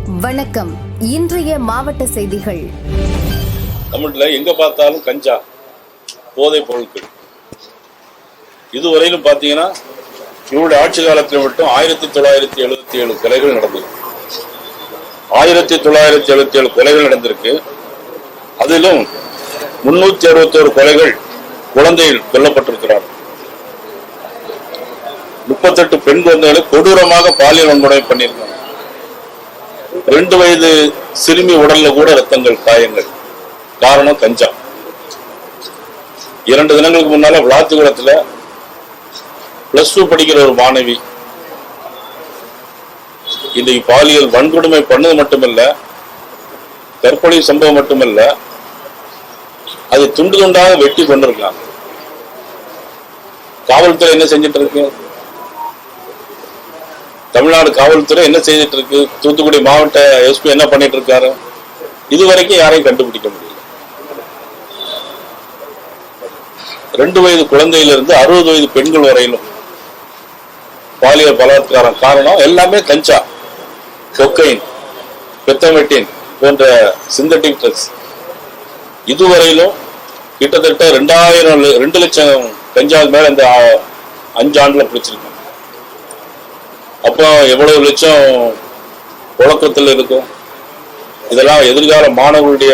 வணக்கம். இன்றைய மாவட்ட செய்திகள். தமிழ்ல எங்க பார்த்தாலும் கஞ்சா, போதைப் பொருட்கள். இதுவரையிலும் பார்த்தீங்கன்னா இவருடைய ஆட்சி காலத்தில் மட்டும் 1977 கொலைகள் நடந்திருக்கு. 1977 கொலைகள் நடந்திருக்கு. அதிலும் 361 கொலைகள் குழந்தைகள் கொல்லப்பட்டிருக்கிறார். 38 பெண் குழந்தைகளை கொடூரமாக பாலியல் வன்கொடுமை பண்ணியிருக்காங்க. 2 வயது சிறுமி உடல்ல கூட ரத்தங்கள், காயங்கள். காரணம் கஞ்சா. 2 தினங்களுக்கு முன்னால விளாத்திகுளத்துல +2 படிக்கிற ஒரு மாணவி இன்றைக்கு பாலியல் வன்கொடுமை பண்ணது மட்டுமல்ல, கற்பழி சம்பவம் மட்டுமல்ல, அதை துண்டு துண்டாக வெட்டி கொண்டிருக்காங்க. காவல்துறை என்ன செஞ்சிட்டு இருக்கு? தமிழ்நாடு காவல்துறை என்ன செய்துட்டு இருக்கு? தூத்துக்குடி மாவட்ட எஸ்பி என்ன பண்ணிட்டு இருக்காரு? இதுவரைக்கும் யாரையும் கண்டுபிடிக்க முடியல. 2 வயது குழந்தையிலிருந்து 60 வயது பெண்கள் வரையிலும் பாலியல் பலாத்காரம். காரணம் எல்லாமே கஞ்சா, கொக்கைன், பெத்தமெட்டின் போன்ற சிந்தட்டிக் ட்ரக்ஸ். இதுவரையிலும் கிட்டத்தட்ட 2 லட்சம் கஞ்சாவுக்கு மேல இந்த 5 ஆண்டுல பிடிச்சிருக்காங்க. அப்போ எவ்வளவு லட்சம் புழக்கத்தில் இருக்கும்? இதெல்லாம் எதிர்கால மாணவர்களுடைய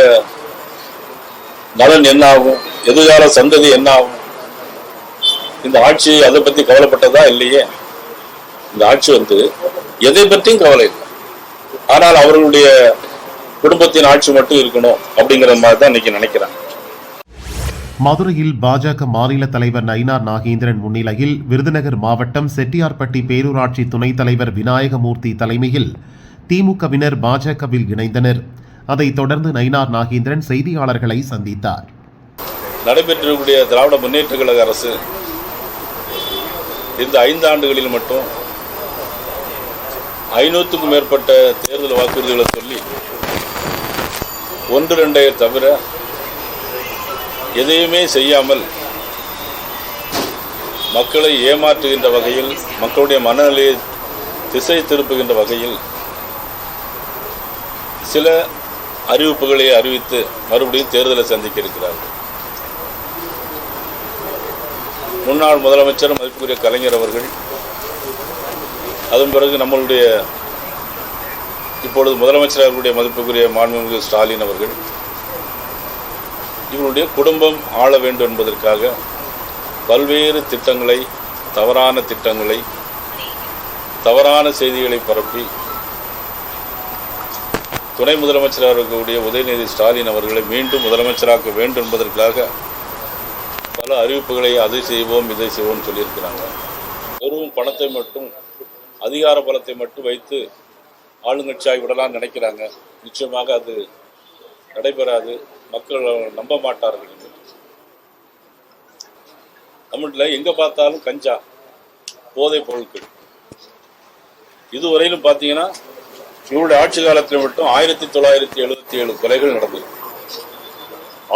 நலன் என்ன ஆகும்? எதிர்கால சந்ததி என்ன ஆகும்? இந்த ஆட்சி அதை பத்தி கவலைப்பட்டதா இல்லையே. இந்த ஆட்சி எதை பற்றியும் கவலை இல்லை. ஆனால் அவர்களுடைய குடும்பத்தின் ஆட்சி மட்டும் இருக்கணும் அப்படிங்கிற மாதிரி தான் இன்னைக்கு நினைக்கிறாங்க. மதுரையில் பாஜக மாநில தலைவர் நயினார் நாகேந்திரன் முன்னிலையில் விருதுநகர் மாவட்டம் செட்டியார்பட்டி பேரூராட்சி துணைத் தலைவர் விநாயகமூர்த்தி தலைமையில் திமுகவினர் பாஜகவில் இணைந்தனர். அதைத் தொடர்ந்து நயினார் நாகேந்திரன் செய்தியாளர்களை சந்தித்தார். நடைபெற்றக்கூடிய திராவிட முன்னேற்ற கழக அரசு இந்த 5 ஆண்டுகளில் மட்டும் 500க்கும் மேற்பட்ட தேர்தல் வாக்குறுதிகளை சொல்லி 1-2 தவிர எதையுமே செய்யாமல் மக்களை ஏமாற்றுகின்ற வகையில், மக்களுடைய மனநிலையை திசை திருப்புகின்ற வகையில் சில அறிவிப்புகளை அறிவித்து மறுபடியும் தேர்தலை சந்திக்க இருக்கிறார்கள். முன்னாள் முதலமைச்சர் மதிப்புக்குரிய கலைஞர் அவர்கள், அதன் பிறகு நம்மளுடைய இப்பொழுது முதலமைச்சர் அவர்களுடைய மதிப்புக்குரிய மாண்புமிகு ஸ்டாலின் அவர்கள் இவருடைய குடும்பம் ஆள வேண்டும் என்பதற்காக பல்வேறு திட்டங்களை, தவறான திட்டங்களை, தவறான செய்திகளை பரப்பி துணை முதலமைச்சராக இருக்கக்கூடிய உதயநிதி ஸ்டாலின் அவர்களை மீண்டும் முதலமைச்சராக்க வேண்டும் என்பதற்காக பல அறிவிப்புகளை அதை செய்வோம் இதை செய்வோம் சொல்லியிருக்கிறாங்க. வெறும் பணத்தை மட்டும், அதிகார பலத்தை மட்டும் வைத்து ஆளுங்கட்சியாகி விடலாம்னு நினைக்கிறாங்க. நிச்சயமாக அது நடைபெறாது. மக்கள் நம்ப மாட்டார்கள். தமிழ்ல எங்க பார்த்தாலும் கஞ்சா, போதைப் பொருட்கள். இதுவரையிலும் பார்த்தீங்கன்னா இவருடைய ஆட்சி காலத்தில் மட்டும் 1977 கொலைகள் நடந்திருக்கு.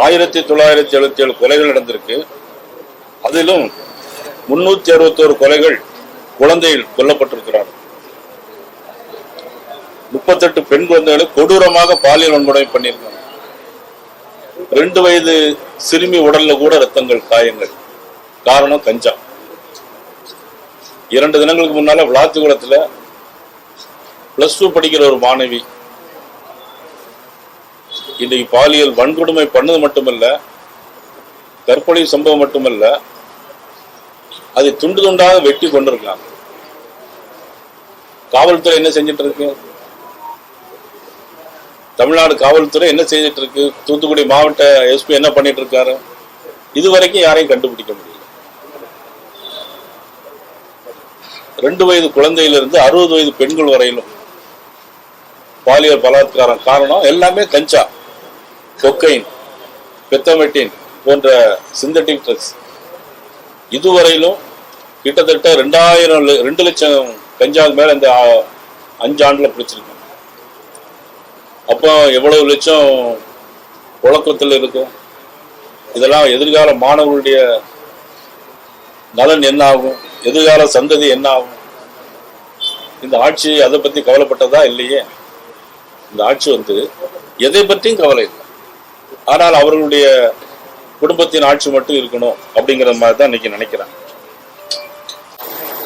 1977 கொலைகள் நடந்திருக்கு. அதிலும் 361 கொலைகள் குழந்தைகள் கொல்லப்பட்டிருக்கிறார்கள். 38 பெண் குழந்தைகளை கொடூரமாக பாலியல் வன்கொடுமை பண்ணியிருக்காங்க. 2 வயது சிறுமி உடல்ல கூட ரத்தங்கள், காயங்கள். காரணம் கஞ்சா. 2 தினங்களுக்கு முன்னால விளாத்திகுளத்துல +2 படிக்கிற ஒரு மாணவி இன்றைக்கு பாலியல் வன்கொடுமை பண்ணது மட்டுமல்ல, கற்பழி சம்பவம் மட்டுமல்ல, அதை துண்டு துண்டாக வெட்டி கொண்டிருக்காங்க. காவல்துறை என்ன செஞ்சிட்டு இருக்கு? தமிழ்நாடு காவல்துறை என்ன செய்துட்டு இருக்கு? தூத்துக்குடி மாவட்ட எஸ்பி என்ன பண்ணிட்டு இருக்காரு? இதுவரைக்கும் யாரையும் கண்டுபிடிக்க முடியல. 2 வயது குழந்தையிலிருந்து 60 வயது பெண்கள் வரையிலும் பாலியல் பலாத்காரம். காரணம் எல்லாமே கஞ்சா, கொக்கைன், பெத்தமெட்டின் போன்ற சிந்தட்டிக் ட்ரக்ஸ். இதுவரையிலும் கிட்டத்தட்ட 2 லட்சம் கஞ்சாவுக்கு மேல இந்த 5 ஆண்டுல பிடிச்சிருக்காங்க. அப்போ எவ்வளவு லட்சம் புழக்கத்தில் இருக்கும்? இதெல்லாம் எதிர்கால மாணவர்களுடைய நலன் என்ன ஆகும்? எதிர்கால சந்ததி என்ன ஆகும்? இந்த ஆட்சி அதை பத்தி கவலைப்பட்டதா இல்லையே. இந்த ஆட்சி எதை பற்றியும் கவலை இல்லை. ஆனால் அவர்களுடைய குடும்பத்தின் ஆட்சி மட்டும் இருக்கணும் அப்படிங்கிற மாதிரி தான் இன்னைக்கு நினைக்கிறாங்க.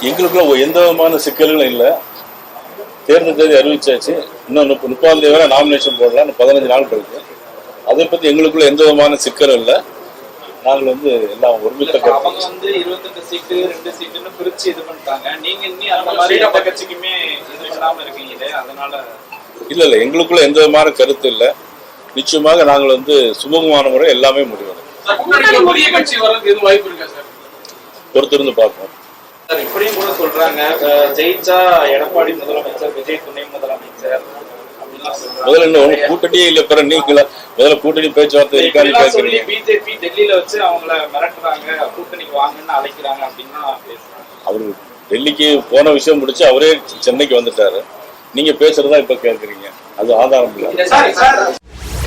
எங்களுக்குள்ள எந்த விதமான சிக்கல்களும் இல்லை. தேர்தல் தேதி அறிவிச்சாச்சு. இன்னும் 30ஆம் தேதி வரை நாமினேஷன் போடலாம். 15 நாள் இருக்கு. அதை பத்தி எங்களுக்குள்ள எந்த விதமான சிக்கலும் இல்லை. நாங்கள் எல்லாம் ஒருமித்த அவங்க 28 சீட்டு 2 சீட்டுன்னு பிரிச்சு இது பண்ணிட்டாங்க. நீங்க இன்னி அந்த மாதிரி எந்த கட்சிக்குமே இது பண்ணாம இருக்கீங்களே, அதனால இல்ல எங்களுக்குள்ள எந்த விதமான கருத்து இல்லை. நிச்சயமாக நாங்கள் சுமூகமான முறை எல்லாமே முடிவெடுக்கும். புதிய கட்சி வரதுக்கு எதுவும் வாய்ப்பு இருக்கா சார்? பொறுத்திருந்து பார்ப்போம். சார் இப்படியும் கூட சொல்றாங்க, ஜெயிச்சா எடப்பாடி முதலமைச்சர், விஜய் துணை முதலமைச்சர். முதல்ல இன்னும் கூட்டணியே இல்ல. பிற நீங்கள முதல்ல கூட்டணி பேச்சுவார்த்தை இருக்கான்னு கேட்கறீங்க. பிஜேபி டெல்லியில வச்சு அவங்கள மிரட்டுறாங்க, கூட்டணிக்கு வாங்கன்னு அழைக்கிறாங்க அப்படின்னு பேசுறாங்க. அவரு டெல்லிக்கு போன விஷயம் முடிச்சு அவரே சென்னைக்கு வந்துட்டாரு. நீங்க பேசுறதா இப்ப கேட்கறீங்க. அது ஆதாரம் இல்லை.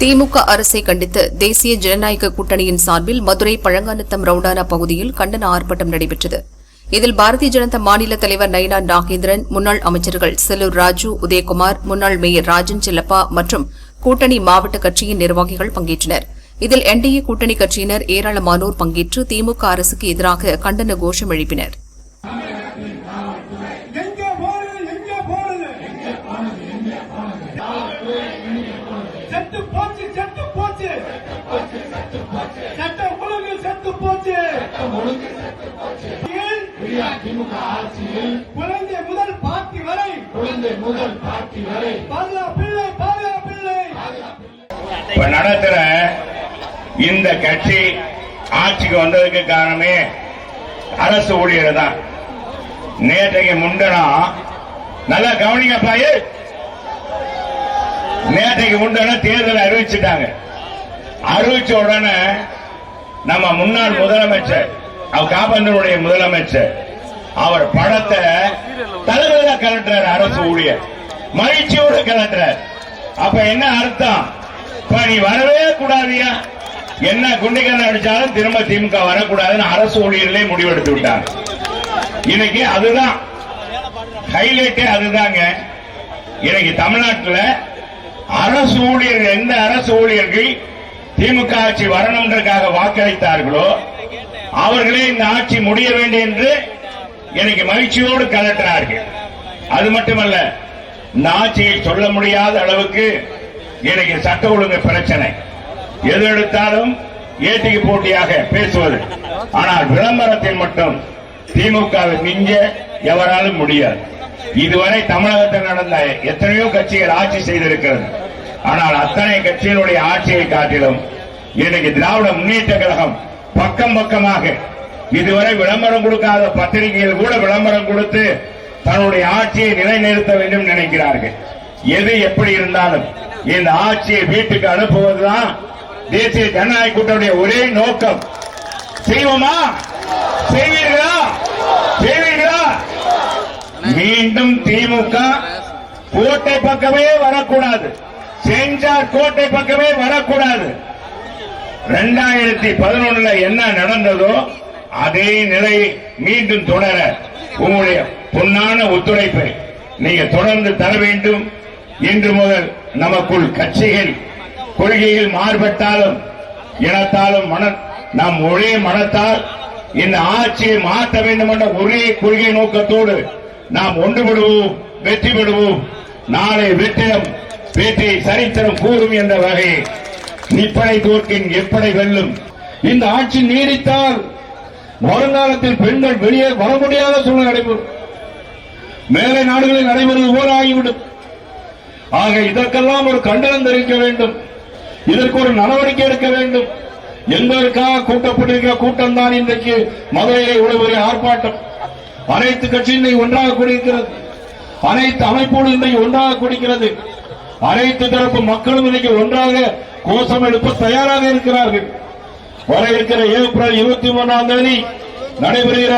திமுக அரசை கண்டித்து தேசிய ஜனநாயக கூட்டணியின் சார்பில் மதுரை பழங்கானத்தம் ரவுண்டானா பகுதியில் கண்டன ஆர்ப்பாட்டம் நடைபெற்றது. இதில் பாரதிய ஜனதா மாநில தலைவர் நயினார் நாகேந்திரன், முன்னாள் அமைச்சர்கள் செல்லூர் ராஜு, உதயகுமார், முன்னாள் மேயர் ராஜன் செல்லப்பா மற்றும் கூட்டணி மாவட்ட கட்சியின் நிர்வாகிகள் பங்கேற்றனர். இதில் என்டிஏ கூட்டணி கட்சியினர் ஏராளமானோர் பங்கேற்று திமுக அரசுக்கு எதிராக கண்டன கோஷம் எழுப்பினர். நடத்துற இந்த கட்சி ஆட்சிக்கு வந்ததுக்கு காரணமே அரசு ஊழியர் தான். நேற்றைக்கு முன்தினம் நல்லா கவனிங்கப்பா, நேற்றைக்கு முன்தினம் தேர்தல் அறிவிச்சுட்டாங்க. அறிவிச்ச உடனே நம்ம முன்னாள் முதலமைச்சர், அவர் காபந்தருடைய முதலமைச்சர், அவர் படத்தை தலைமையில கலட்டுறார். அரசு ஊழியர் மகிழ்ச்சியோடு கலட்டுறார். அப்ப என்ன அர்த்தம்? நீ வரவே கூடாதியா, என்ன குண்டிகன் அடிச்சாலும் திரும்ப திமுக வரக்கூடாதுன்னு அரசு ஊழியர்களே முடிவெடுத்து விட்டாங்க. இன்னைக்கு அதுதான் ஹைலைட்டே, அதுதாங்க. இன்னைக்கு தமிழ்நாட்டில் அரசு ஊழியர்கள், எந்த அரசு ஊழியர்கள் திமுக ஆட்சி வரணும்ன்றதுக்காக வாக்களித்தார்களோ அவர்களே இந்த ஆட்சி முடிய வேண்டும் என்று எனக்கு மகிழ்ச்சியோடு கலட்டுறார்கள். அது மட்டுமல்ல, இந்த ஆட்சியை சொல்ல முடியாத அளவுக்கு எனக்கு சட்ட ஒழுங்கு பிரச்சனை. எது எடுத்தாலும் ஏட்டிக்கு போட்டியாக பேசுவது. ஆனால் விளம்பரத்தில் மட்டும் திமுகவை மிஞ்ச எவராலும் முடியாது. இதுவரை தமிழகத்தில் நடந்த எத்தனையோ கட்சிகள் ஆட்சி செய்திருக்கிறது. ஆனால் அத்தனை கட்சிகளுடைய ஆட்சியை காட்டிலும் இன்னைக்கு திராவிட முன்னேற்ற கழகம் பக்கம் பக்கமாக இதுவரை விளம்பரம் கொடுக்காத பத்திரிகைகள் கூட விளம்பரம் கொடுத்து தன்னுடைய ஆட்சியை நிலைநிறுத்த வேண்டும் நினைக்கிறார்கள். எது எப்படி இருந்தாலும் இந்த ஆட்சியை வீட்டுக்கு அனுப்புவதுதான் தேசிய ஜனநாயக கூட்டணியுடைய ஒரே நோக்கம். செய்வோமா? செய்வீர்களா? செய்வீர்களா? மீண்டும் திமுக கோட்டை பக்கமே வரக்கூடாது. செஞ்சார் கோட்டை பக்கமே வரக்கூடாது. 2011 என்ன நடந்ததோ அதே நிலை மீண்டும் தொடர உங்களுடைய பொன்னான ஒத்துழைப்பை நீங்க தொடர்ந்து தர வேண்டும். இன்று முதல் நமக்குள் கட்சிகள் கொள்கையில் மாறுபட்டாலும் இனத்தாலும் நாம் ஒரே மனத்தால் இந்த ஆட்சியை மாற்ற வேண்டும் என்ற ஒரே கொள்கை நோக்கத்தோடு நாம் ஒன்றுபடுவோம், வெற்றி பெறுவோம். நாளை வெற்றிடம் பேட்டை சரித்திரம் கூறும் என்ற வகையை நிப்படை தோற்கின் எப்படி வெல்லும். இந்த ஆட்சி நீடித்தால் வருங்காலத்தில் பெண்கள் வெளியே வர முடியாத சூழ்நிலை நடைபெறும். மேலை நாடுகளில் நடைபெறுவது போல ஆகிவிடும். ஆக இதற்கெல்லாம் ஒரு கண்டனம் தெரிவிக்க வேண்டும். இதற்கு ஒரு நடவடிக்கை எடுக்க வேண்டும் என்பதற்காக கூட்டப்பட்டிருக்கிற கூட்டம் தான் இன்றைக்கு மதுரையிலே இவ்வளவு பெரிய ஆர்ப்பாட்டம். அனைத்து கட்சியினை ஒன்றாக கூடியிருக்கிறது. அனைத்து அமைப்போடு இன்றைக்கு ஒன்றாக கூடிக்கிறது. அனைத்து தரப்பு மக்களும் இன்னைக்கு ஒன்றாக கோஷம் எழுப்ப தயாராக இருக்கிறார்கள். வர இருக்கிற ஏப்ரல் 23ஆம் தேதி நடைபெறுகிற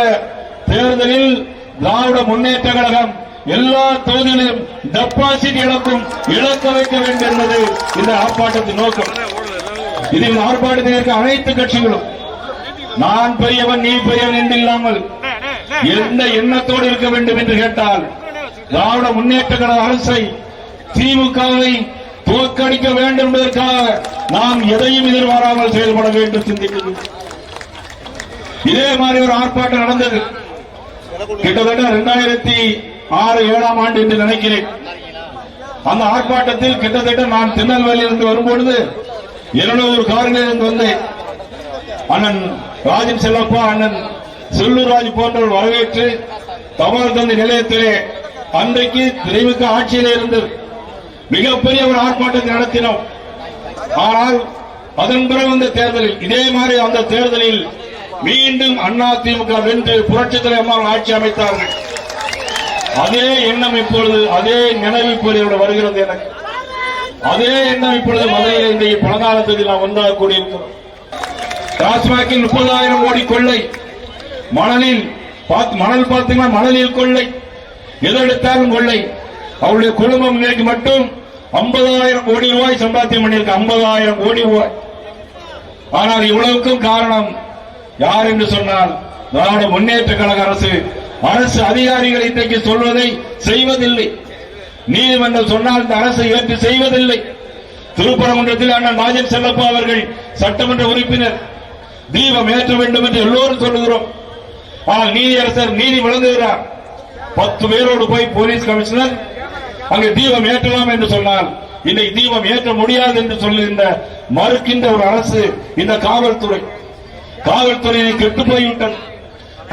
தேர்தலில் திராவிட முன்னேற்ற கழகம் எல்லா தொகுதிகளிலும் டெபாசிட் இழக்க வைக்க வேண்டும் என்பது இந்த ஆர்ப்பாட்டத்தின் நோக்கம். இதில் ஆர்ப்பாட்டத்தில் இருக்க அனைத்து கட்சிகளும் நான் பெரியவன் நீ பெரியவன் என்று இல்லாமல் எந்த எண்ணத்தோடு இருக்க வேண்டும் என்று கேட்டால் திராவிட முன்னேற்ற கழக அரசை திமுகவை தோற்கடிக்க வேண்டும் என்பதற்காக நாம் எதையும் எதிர்பாராமல் செயல்பட வேண்டும் சிந்திக்கிறோம். இதே மாதிரி ஒரு ஆர்ப்பாட்டம் நடந்தது கிட்டத்தட்ட 2006-7 ஆண்டு என்று நினைக்கிறேன். அந்த ஆர்ப்பாட்டத்தில் கிட்டத்தட்ட நான் திருநெல்வேலியிலிருந்து வரும்பொழுது 200 கார்களில் இருந்து வந்தேன். அண்ணன் ராஜன் செல்லப்பா, அண்ணன் செல்லூர்ராஜ் போன்றவர் வரவேற்று தபால் தந்தி நிலையத்திலே அன்றைக்கு திமுக ஆட்சியிலே இருந்தது மிகப்பெரிய ஒரு ஆர்ப்பாட்டத்தை நடத்தினோம். ஆனால் அதன் பிறகு இந்த தேர்தலில் இதே மாதிரி அந்த தேர்தலில் மீண்டும் அதிமுக வென்று புரட்சித் தலைவர் அம்மா ஆட்சி அமைத்தார்கள். அதே எண்ணம் இப்பொழுது, அதே நினைவு இப்பொழுது வருகிறது எனக்கு. அதே எண்ணம் இப்பொழுது மதுரையில் இன்றைய பலகாலத்தில் நாம் ஒன்றாக கூடியிருக்கிறோம். டாஸ்மாகில் 30,000 கோடி கொள்ளை, மணல் பார்த்தீங்கன்னா மணலில் கொள்ளை, எதெடுத்தாலும் கொள்ளை. அவருடைய குடும்பம் இன்னைக்கு மட்டும் 50,000 கோடி ரூபாய் சம்பாத்தியம் பண்ணியிருக்க, 50,000 கோடி ரூபாய். ஆனால் இவ்வளவுக்கும் காரணம் யார் என்று சொன்னால் திராவிட முன்னேற்ற கழக அரசு அதிகாரிகள் இன்றைக்கு சொல்வதை செய்வதில்லை. நீதிமன்றம் சொன்னால் இந்த அரசு ஏற்று செய்வதில்லை. திருப்பரங்குன்றத்தில் அண்ணன் ராஜன் செல்லப்பா அவர்கள் சட்டமன்ற உறுப்பினர், தீபம் ஏற்ற வேண்டும் என்று எல்லோரும் சொல்லுகிறோம். ஆனால் நீதியரசர் நீதி வழங்குகிறார். 10 பேரோடு போய் போலீஸ் கமிஷனர் அங்கு தீபம் ஏற்றலாம் என்று சொன்னால் இன்னைக்கு தீபம் ஏற்ற முடியாது என்று சொல்லுகின்ற மறுக்கின்ற ஒரு அரசு இந்த காவல்துறை கெட்டு போய்விட்டது.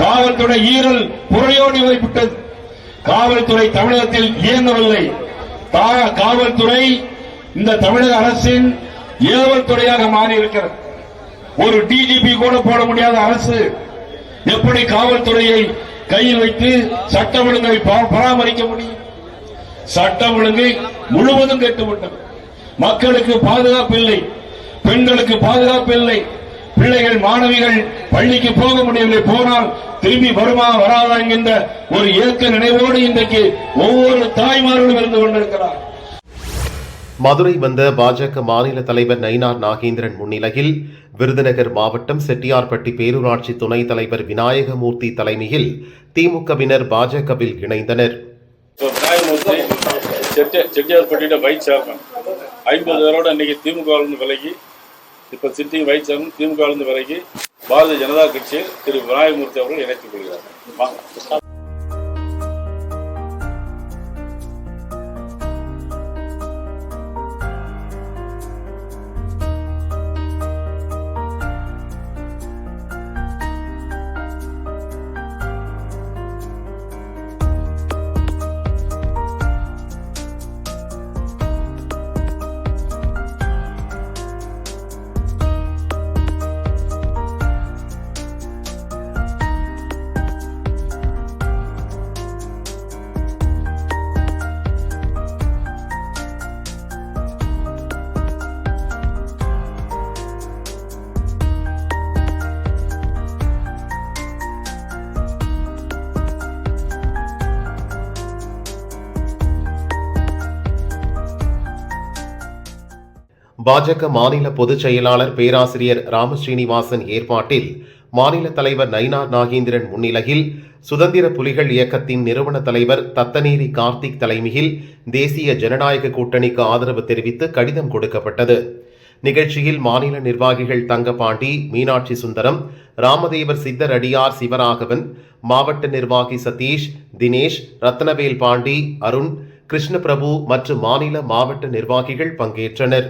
காவல்துறை ஈரல் புறையோடி போய்விட்டது. காவல்துறை தமிழகத்தில் இயங்கவில்லை. காவல்துறை இந்த தமிழக அரசின் ஏவல் துறையாக மாறி இருக்கிறது. ஒரு டிஜிபி கூட போட முடியாத அரசு எப்படி காவல்துறையை கையில் வைத்து சட்டம் ஒழுங்கை பராமரிக்க முடியும்? சட்டம் ஒழுங்கை முழுவதும் கெட்டுவிட்டது. மக்களுக்கு பாதுகாப்பு இல்லை, பெண்களுக்கு பாதுகாப்பு இல்லை, பிள்ளைகள் மாணவிகள் பள்ளிக்கு போக முடியவில்லை, போனால் திரும்பி வருமா வராதா என்கின்ற ஒரு ஏக்க நினைவோடு இன்றைக்கு ஒவ்வொரு தாய்மார்களும் இருந்து கொண்டிருக்கிறார். மதுரை வந்த பாஜக மாநில தலைவர் நயினார் நாகேந்திரன் முன்னிலையில் விருதுநகர் மாவட்டம் செட்டியார்பட்டி பேரூராட்சி துணைத் தலைவர் விநாயகமூர்த்தி தலைமையில் திமுகவினர் பாஜகவில் இணைந்தனர். செட்டியார்பட்டியோட வைஸ் சேர்மன் 50 பேரோட இன்னைக்கு திமுக விலகி, இப்ப சிட்டி வைஸ் சேர்மன் திமுக விலகி பாரதிய ஜனதா கட்சியில் திரு விநாயகமூர்த்தி அவர்கள் இணைத்துக் கொள்கிறார். பாஜக மாநில பொதுச் செயலாளர் பேராசிரியர் ராமஸ்ரீனிவாசன் ஏற்பாட்டில் மாநில தலைவர் நயினார் நாகேந்திரன் முன்னிலையில் சுதந்திர புலிகள் இயக்கத்தின் நிறுவன தலைவர் தத்தநேரி கார்த்திக் தலைமையில் தேசிய ஜனநாயக கூட்டணிக்கு ஆதரவு தெரிவித்து கடிதம் கொடுக்கப்பட்டது. நிகழ்ச்சியில் மாநில நிர்வாகிகள் தங்கபாண்டி, மீனாட்சி சுந்தரம், ராமதேவர் சித்தர் அடியார் சிவராகவன், மாவட்ட நிர்வாகி சதீஷ், தினேஷ், ரத்னவேல் பாண்டி, அருண், கிருஷ்ணபிரபு மற்றும் மாநில மாவட்ட நிர்வாகிகள் பங்கேற்றனர்.